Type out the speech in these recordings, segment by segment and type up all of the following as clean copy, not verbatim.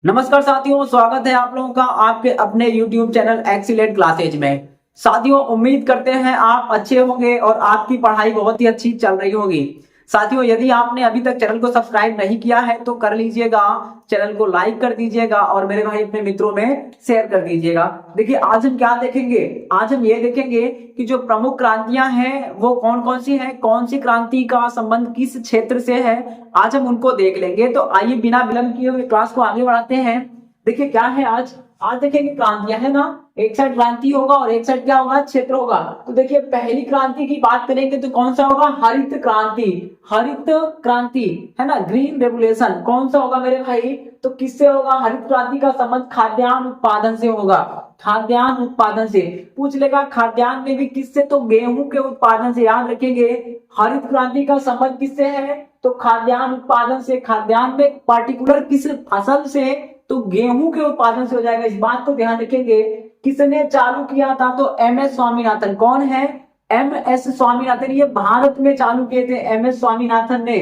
नमस्कार साथियों, स्वागत है आप लोगों का आपके अपने YouTube चैनल एक्सीलेंट क्लासेज में। साथियों, उम्मीद करते हैं आप अच्छे होंगे और आपकी पढ़ाई बहुत ही अच्छी चल रही होगी। साथियों, यदि आपने अभी तक चैनल को सब्सक्राइब नहीं किया है तो कर लीजिएगा, चैनल को लाइक कर दीजिएगा और मेरे भाई अपने मित्रों में शेयर कर दीजिएगा। देखिए, आज हम क्या देखेंगे, आज हम ये देखेंगे कि जो प्रमुख क्रांतियां हैं वो कौन कौन सी हैं, कौन सी क्रांति का संबंध किस क्षेत्र से है, आज हम उनको देख लेंगे। तो आइए बिना विलंब किए हुए क्लास को आगे बढ़ाते हैं। देखिए क्या है, आज आज देखेंगे क्रांतियां है ना, एक साइड क्रांति होगा और एक साइड क्या होगा, क्षेत्र होगा। तो देखिए पहली क्रांति की बात करेंगे तो कौन सा होगा, हरित क्रांति। हरित क्रांति है ना, ग्रीन रेवोल्यूशन कौन सा होगा मेरे भाई, तो किससे होगा, हरित क्रांति का संबंध खाद्यान्न उत्पादन से होगा। खाद्यान्न उत्पादन से पूछ लेगा, खाद्यान्न में भी किससे, तो गेहूं के उत्पादन से। याद रखेंगे हरित क्रांति का संबंध किससे है, तो खाद्यान्न उत्पादन से। खाद्यान्न में पार्टिकुलर किस फसल से, तो गेहूं के उत्पादन से हो जाएगा। इस बात को ध्यान रखेंगे। किसने चालू किया था, तो एम एस स्वामीनाथन। कौन है, एम एस स्वामीनाथन। ये भारत में चालू किए थे एम एस स्वामीनाथन ने।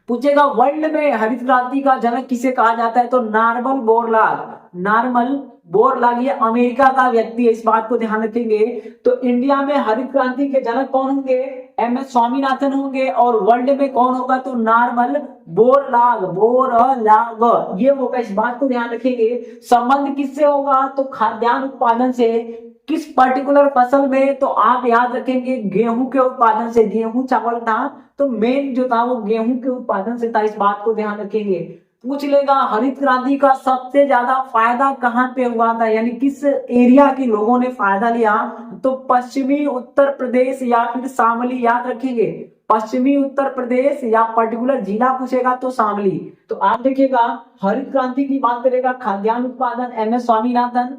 पूछेगा वर्ल्ड में हरित क्रांति का जनक किसे कहा जाता है, तो नॉर्मन बोरलॉग। नॉर्मन बोरलॉग ये अमेरिका का व्यक्ति है, इस बात को ध्यान रखेंगे। तो इंडिया में हरित क्रांति के जनक कौन होंगे, एम एस स्वामीनाथन होंगे। और वर्ल्ड में कौन होगा, तो नॉर्मन बोरलॉग। बोरलॉग ये होगा, इस बात को ध्यान रखेंगे। संबंध किससे होगा, तो खाद्यान्न उत्पादन से। किस पर्टिकुलर फसल में, तो आप याद रखेंगे गेहूं के उत्पादन से। गेहूं चावल था तो मेन जो था वो गेहूं के उत्पादन से था, इस बात को ध्यान रखेंगे। पूछ लेगा हरित क्रांति का सबसे ज्यादा फायदा कहां पे हुआ था, यानी किस एरिया के लोगों ने फायदा लिया, तो पश्चिमी उत्तर प्रदेश या फिर शामली। याद रखेंगे पश्चिमी उत्तर प्रदेश या पर्टिकुलर जिला पूछेगा तो शामली। तो आप देखिएगा हरित क्रांति की बात करेगा खाद्यान्न उत्पादन एम एस स्वामीनाथन।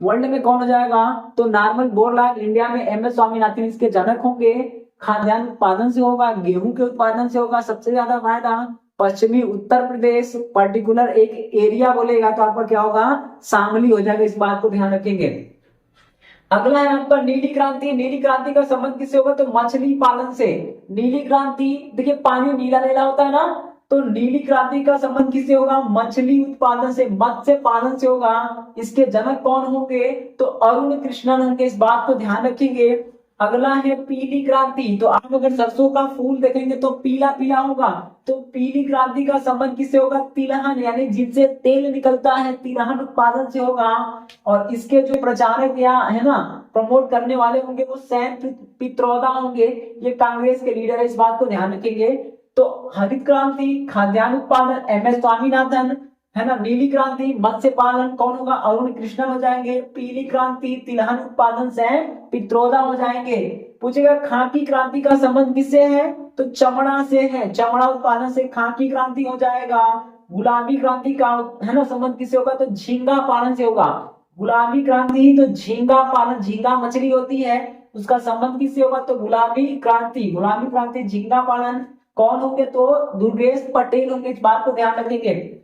वर्ल्ड में कौन हो जाएगा, तो नॉर्मन बोरलॉग। इंडिया में एम एस स्वामीनाथन इसके जनक होंगे। खाद्यान्न उत्पादन से होगा, गेहूं के उत्पादन से होगा सबसे ज्यादा फायदा। पश्चिमी उत्तर प्रदेश, पर्टिकुलर एक एरिया बोलेगा तो आपका क्या होगा, शामली हो जाएगा। इस बात को ध्यान रखेंगे। अगला है आपका नीली क्रांति। नीली क्रांति का संबंध किससे होगा, तो मछली पालन से। नीली क्रांति, देखिए पानी नीला नीला होता है ना, तो नीली क्रांति का संबंध किससे होगा, मछली उत्पादन से, मत्स्य पालन से होगा। इसके जनक कौन होंगे, तो अरुण कृष्णन होंगे, इस बात को ध्यान रखेंगे। अगला है पीली क्रांति। तो आप अगर सरसों का फूल देखेंगे तो पीला पीला होगा, तो पीली क्रांति का संबंध किससे होगा, तिलहन, यानी जिनसे तेल निकलता है तिलहन उत्पादन से होगा। और इसके जो प्रचारक या है ना प्रमोट करने वाले होंगे वो सैम पित्रोदा होंगे, ये कांग्रेस के लीडर है, इस बात को ध्यान रखेंगे। तो हरित क्रांति खाद्यान्न उत्पादन एम एस स्वामीनाथन है ना, नीली क्रांति मत्स्य पालन कौन होगा, अरुण कृष्णन हो जाएंगे। पीली क्रांति तिलहन उत्पादन से पित्रोदा हो जाएंगे। पूछेगा खाकी क्रांति का संबंध किससे है, तो चमड़ा से है, चमड़ा उत्पादन से खाकी क्रांति हो जाएगा। गुलाबी क्रांति का है ना संबंध किससे होगा, तो झींगा पालन से होगा। गुलाबी क्रांति तो झींगा पालन, झींगा मछली होती है, उसका संबंध किससे होगा, तो गुलाबी क्रांति। गुलाबी क्रांति झींगा पालन कौन होंगे, तो दुर्गेश पटेल होंगे, इस बात को ध्यान रखेंगे।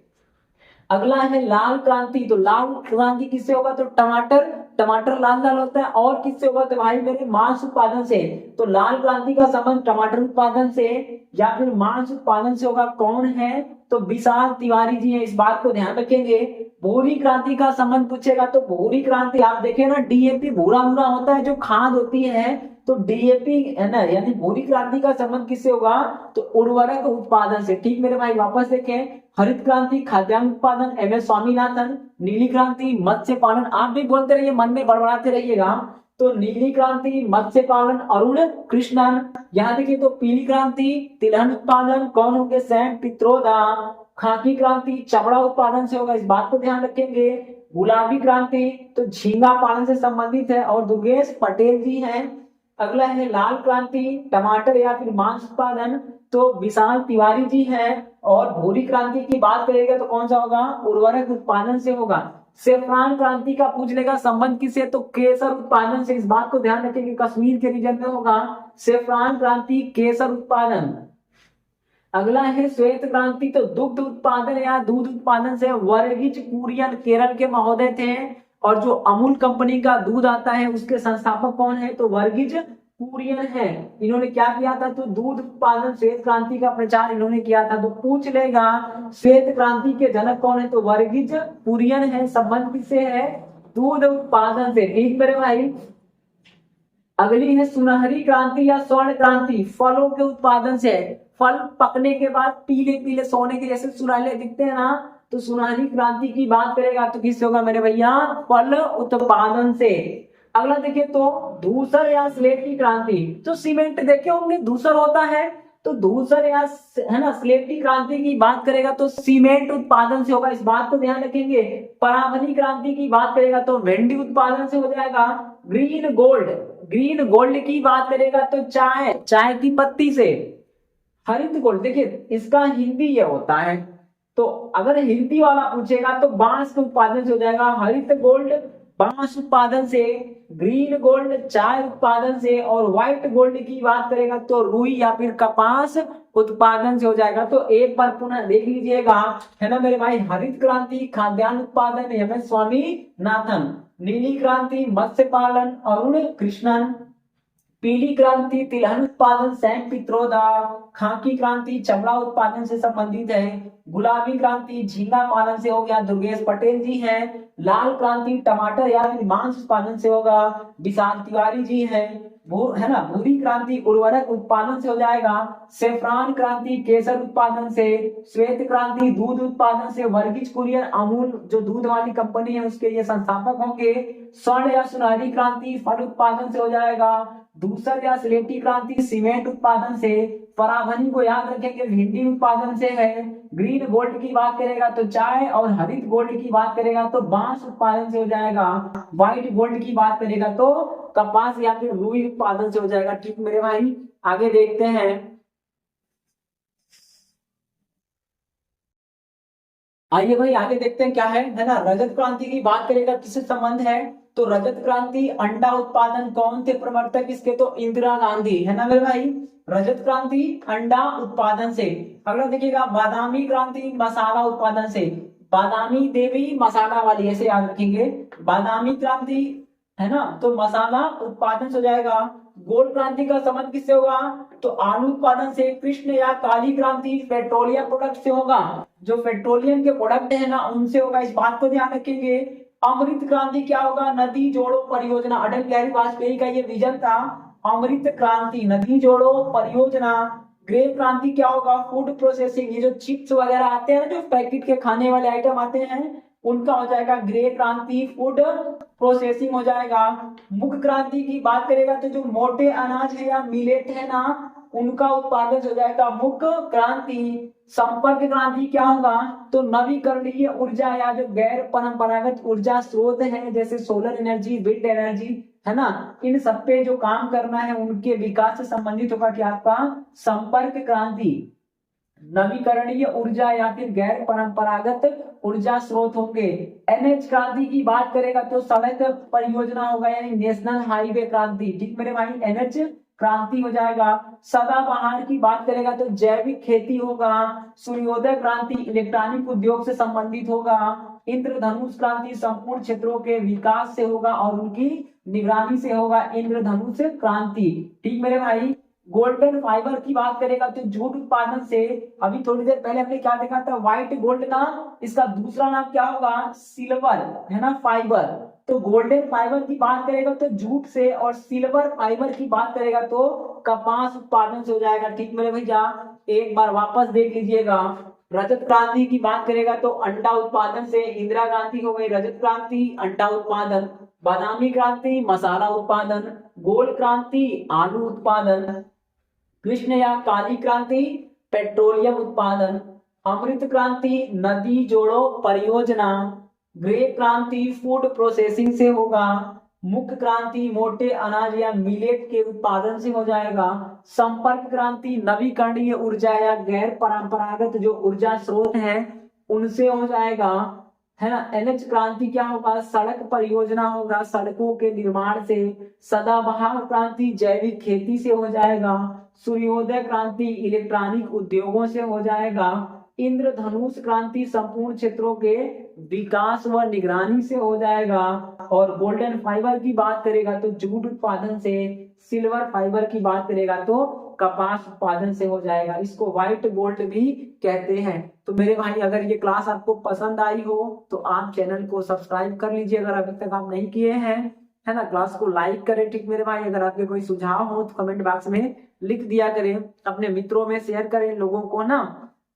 अगला है लाल क्रांति। तो लाल क्रांति किससे होगा, तो टमाटर, टमाटर लाल लाल होता है। और किससे होगा, तो भाई मेरे मांस उत्पादन से। तो लाल क्रांति का संबंध टमाटर उत्पादन से या फिर मांस उत्पादन से होगा। कौन है, तो विशाल तिवारी जी है, इस बात को ध्यान रखेंगे। भूरी क्रांति का संबंध पूछेगा तो भूरी क्रांति आप देखें ना, डीएपी भूरा भूरा होता है जो खाद होती है, तो डीएपी है ना, यानी भूरी क्रांति का संबंध किससे होगा, तो उर्वरक उत्पादन से। ठीक मेरे भाई, वापस देखें, हरित क्रांति खाद्यान्न उत्पादन एम एस स्वामीनाथन, नीली क्रांति मत्स्य पालन। आप भी बोलते रहिए, मन में बड़बड़ाते रहिएगा। तो नीली क्रांति मत्स्य पालन अरुण कृष्णन। यहाँ देखिए तो पीली क्रांति तिलहन उत्पादन कौन होंगे, सैम पित्रोदा। खाकी क्रांति चमड़ा उत्पादन से होगा, इस बात को ध्यान रखेंगे। गुलाबी क्रांति तो झींगा पालन से संबंधित है और दुर्गेश पटेल जी हैं। अगला है लाल क्रांति टमाटर या फिर मांस उत्पादन, तो विशाल तिवारी जी हैं। और भूरी क्रांति की बात करेगा तो कौन सा होगा, उर्वरक उत्पादन से होगा। सेफ्रान क्रांति का पूछ लेगा संबंध किससे, तो केसर उत्पादन से, इस बात को ध्यान रखेंगे, कश्मीर के रीजन में होगा सेफ्रान क्रांति केसर उत्पादन। अगला है श्वेत क्रांति। तो दुग्ध उत्पादन या दूध उत्पादन से वर्गीज कुरियन केरल के महोदय थे। और जो अमूल कंपनी का दूध आता है उसके संस्थापक कौन है, तो वर्गीज कुरियन है, इन्होंने क्या किया था, तो दूध उत्पादन श्वेत क्रांति का प्रचार इन्होंने किया था। तो पूछ लेगा श्वेत क्रांति के जनक कौन है, तो वर्गीज कुरियन है। संबंध किससे है, दूध उत्पादन से। ठीक मेरे भाई। अगली है सुनहरी क्रांति या स्वर्ण क्रांति, फलों के उत्पादन से है। फल पकने के बाद पीले पीले सोने के जैसे सुनहरे दिखते हैं ना, तो सुनहरी क्रांति की बात करेगा तो किससे होगा मेरे भैया, फल उत्पादन से। अगला देखिए तो धूसर या स्लेट की क्रांति, तो सीमेंट देखे होंगे धूसर होता है, तो धूसर या है ना स्लेट की क्रांति की बात करेगा तो सीमेंट उत्पादन से होगा, इस बात को ध्यान रखेंगे। परावनी क्रांति की बात करेगा तो भेंडी उत्पादन से हो जाएगा। ग्रीन गोल्ड, ग्रीन गोल्ड की बात करेगा तो चाय, चाय की पत्ती से। हरित गोल्ड देखिए इसका हिंदी ये होता है, तो अगर हिंदी वाला पूछेगा तो बांस के उत्पादन से हो जाएगा। हरित गोल्ड बांस उत्पादन से, ग्रीन गोल्ड चाय उत्पादन से, और व्हाइट गोल्ड की बात करेगा तो रुई या फिर कपास उत्पादन से हो जाएगा। तो एक बार पुनः देख लीजिएगा, है ना मेरे भाई। हरित क्रांति खाद्यान्न उत्पादन एम एस स्वामीनाथन, नीली क्रांति मत्स्य पालन अरुण कृष्णन, पीली क्रांति तिलहन उत्पादन सैम पित्रोदा, खाकी क्रांति चमड़ा उत्पादन से संबंधित है, गुलाबी क्रांति झींगा पालन से हो गया दुर्गेश पटेल जी हैं, लाल क्रांति टमाटर या फिर मांस उत्पादन से होगा विशाल तिवारी जी हैं, है ना। भूरी क्रांति उर्वरक उत्पादन से हो जाएगा। सेफ्रान क्रांति केसर उत्पादन से, श्वेत क्रांति दूध उत्पादन से वर्गीज कुरियन अमूल जो दूध वाली कंपनी है उसके ये संस्थापक होंगे। स्वर्ण या सुनहरी क्रांति फल उत्पादन से हो जाएगा। धूसर या स्लेटी क्रांति सीमेंट उत्पादन से। पराभनी को याद रखेंगे भिंडी उत्पादन से है। ग्रीन गोल्ड की बात करेगा तो चाय, और हरित गोल्ड की बात करेगा तो बांस उत्पादन से हो जाएगा। व्हाइट गोल्ड की बात करेगा तो कपास या फिर रुई उत्पादन से हो जाएगा। ठीक मेरे भाई, आगे देखते हैं। आइए भाई आगे देखते हैं क्या है ना। रजत क्रांति की बात करेगा किससे संबंध है, तो रजत क्रांति अंडा उत्पादन कौन थे प्रवर्तक इसके, तो इंदिरा गांधी, है ना मेरे भाई। रजत क्रांति अंडा उत्पादन से। अगला देखिएगा बादामी क्रांति मसाला उत्पादन से, बादामी देवी मसाला वाली, ऐसे याद रखेंगे। बादामी क्रांति है ना, तो मसाला उत्पादन से हो जाएगा। गोल्ड क्रांति का संबंध किससे होगा, तो आलू उत्पादन से। कृष्ण या काली क्रांति पेट्रोलियम प्रोडक्ट से होगा, जो पेट्रोलियम के प्रोडक्ट है ना उनसे होगा, इस बात को ध्यान रखेंगे। अमृत क्रांति क्या होगा, नदी जोड़ो परियोजना, अटल बिहारी वाजपेयी का ये विजन था। अमृत क्रांति नदी जोड़ो परियोजना। ग्रे क्रांति क्या होगा, फूड प्रोसेसिंग, ये जो चिप्स वगैरह आते हैं जो पैकेट के खाने वाले आइटम आते हैं उनका हो जाएगा ग्रे क्रांति, फूड प्रोसेसिंग हो जाएगा। मुख्य क्रांति की बात करेगा तो जो मोटे अनाज है या मिलेट है ना उनका उत्पादन हो जाएगा मुख्य क्रांति। संपर्क क्रांति क्या होगा, तो नवीकरणीय ऊर्जा या जो गैर परंपरागत ऊर्जा स्रोत है जैसे सोलर एनर्जी, विंड एनर्जी, है ना, इन सब पे जो काम करना है उनके विकास से संबंधित होगा क्या आपका संपर्क क्रांति। नवीकरणीय ऊर्जा या फिर गैर परंपरागत ऊर्जा स्रोत होंगे। एनएच क्रांति की बात करेगा तो सड़क परियोजना होगा यानी नेशनल हाईवे क्रांति। ठीक मेरे भाई, एनएच क्रांति हो जाएगा। सदाबहार की बात करेगा तो जैविक खेती होगा। सूर्योदय क्रांति इलेक्ट्रॉनिक उद्योग से संबंधित होगा। इंद्रधनुष क्रांति संपूर्ण क्षेत्रों के विकास से होगा और उनकी निगरानी से होगा इंद्रधनुष क्रांति। ठीक मेरे भाई, गोल्डन फाइबर की बात करेगा तो जूट उत्पादन से। अभी थोड़ी देर पहले हमने क्या देखा था, व्हाइट गोल्ड ना, इसका दूसरा नाम क्या होगा, सिल्वर, है ना, फाइबर। तो गोल्डन फाइबर की बात करेगा तो जूट से, और सिल्वर फाइबर की बात करेगा तो कपास उत्पादन से हो जाएगा। ठीक मेरे भैया, एक बार वापस देख लीजिएगा। रजत क्रांति की बात करेगा तो अंडा उत्पादन से, इंदिरा गांधी हो गई रजत क्रांति अंडा उत्पादन। बादामी क्रांति मसाला उत्पादन। गोल्ड क्रांति आलू उत्पादन। कृष्ण या काली क्रांति पेट्रोलियम उत्पादन। अमृत क्रांति नदी जोड़ो परियोजना। ग्रे क्रांति फूड प्रोसेसिंग से होगा। मुख्य क्रांति मोटे अनाज या मिलेट के उत्पादन से हो जाएगा। संपर्क क्रांति नवीकरणीय ऊर्जा या गैर परंपरागत जो ऊर्जा स्रोत है उनसे हो जाएगा, है ना। एनएच क्रांति क्या होगा, सड़क परियोजना होगा, सड़कों के निर्माण से। सदाबहार क्रांति जैविक खेती से हो जाएगा। सूर्योदय क्रांति इलेक्ट्रॉनिक उद्योगों से हो जाएगा। इंद्रधनुष क्रांति संपूर्ण क्षेत्रों के विकास व निगरानी से हो जाएगा। और गोल्डन फाइबर की बात करेगा तो जूट उत्पादन से, सिल्वर फाइबर की बात करेगा तो कपास उत्पादन से हो जाएगा। इसको व्हाइट गोल्ड भी कहते हैं। तो मेरे भाई अगर ये क्लास आपको पसंद आई हो तो आप चैनल को सब्सक्राइब कर लीजिए अगर अभी तक आप नहीं किए हैं, है ना। क्लास को लाइक करें। ठीक मेरे भाई, अगर आपके कोई सुझाव हो तो कमेंट बॉक्स में लिख दिया करें, अपने मित्रों में शेयर करें, लोगों को ना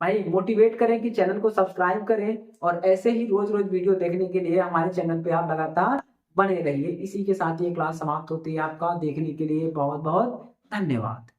भाई मोटिवेट करें कि चैनल को सब्सक्राइब करें। और ऐसे ही रोज रोज वीडियो देखने के लिए हमारे चैनल पे आप लगातार बने रहिए। इसी के साथ ये क्लास समाप्त होती है। आपका देखने के लिए बहुत बहुत धन्यवाद।